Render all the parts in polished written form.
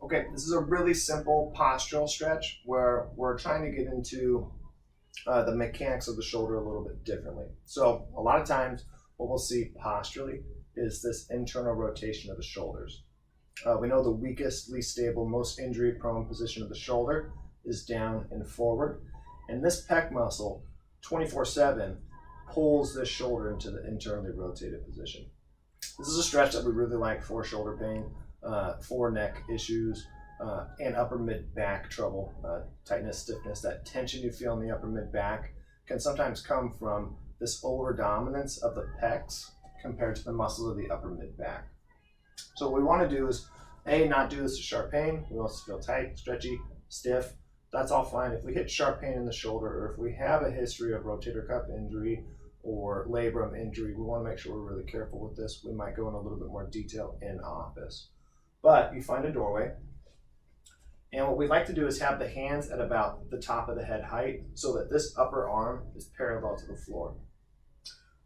Okay, this is a really simple postural stretch where we're trying to get into the mechanics of the shoulder a little bit differently. So a lot of times what we'll see posturally is this internal rotation of the shoulders. We know the weakest, least stable, most injury prone position of the shoulder is down and forward. And this pec muscle 24/7 pulls this shoulder into the internally rotated position. This is a stretch that we really like for shoulder pain, for neck issues, and upper mid back trouble, tightness, stiffness. That tension you feel in the upper mid back can sometimes come from this over dominance of the pecs compared to the muscles of the upper mid back. So what we want to do is not do this to sharp pain. We want to feel tight, stretchy, stiff. That's all fine. If we hit sharp pain in the shoulder, or if we have a history of rotator cuff injury or labrum injury, we want to make sure we're really careful with this. We might go in a little bit more detail in office. But you find a doorway, and what we like to do is have the hands at about the top of the head height so that this upper arm is parallel to the floor.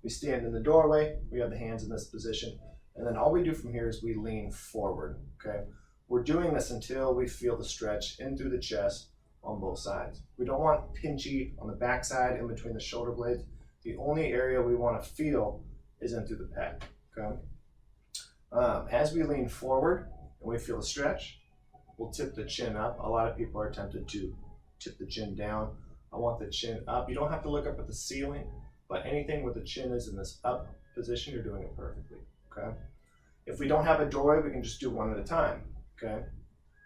We stand in the doorway, we have the hands in this position, and then all we do from here is we lean forward, okay? We're doing this until we feel the stretch in through the chest on both sides. We don't want pinchy on the back side in between the shoulder blades. The only area we want to feel is in through the pec, okay? As we lean forward and we feel the stretch, we'll tip the chin up. A lot of people are tempted to tip the chin down. I want the chin up. You don't have to look up at the ceiling, but anything where the chin is in this up position, you're doing it perfectly, okay? If we don't have a doorway, we can just do one at a time, okay?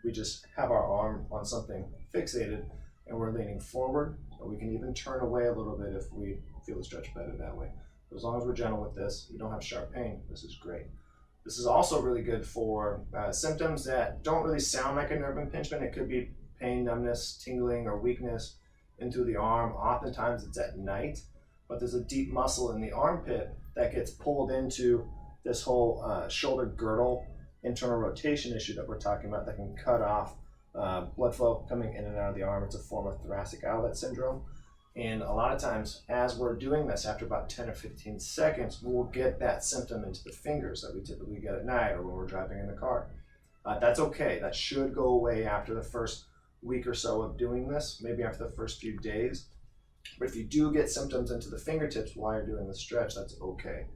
We just have our arm on something fixated and we're leaning forward, and we can even turn away a little bit if we feel the stretch better that way. But as long as we're gentle with this, we don't have sharp pain, this is great. This is also really good for symptoms that don't really sound like a nerve impingement. It could be pain, numbness, tingling, or weakness into the arm. Oftentimes it's at night, but there's a deep muscle in the armpit that gets pulled into this whole shoulder girdle internal rotation issue that we're talking about that can cut off blood flow coming in and out of the arm. It's a form of thoracic outlet syndrome. And a lot of times, as we're doing this, after about 10 or 15 seconds, we'll get that symptom into the fingers that we typically get at night or when we're driving in the car. That's okay. That should go away after the first week or so of doing this, maybe after the first few days. But if you do get symptoms into the fingertips while you're doing the stretch, that's okay.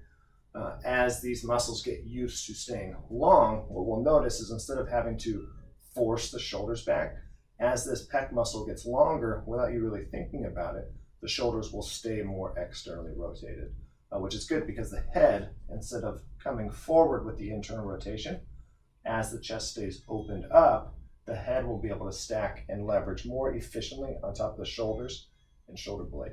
As these muscles get used to staying long, what we'll notice is instead of having to force the shoulders back, as this pec muscle gets longer, without you really thinking about it, the shoulders will stay more externally rotated, which is good because the head, instead of coming forward with the internal rotation, as the chest stays opened up, the head will be able to stack and leverage more efficiently on top of the shoulders and shoulder blade.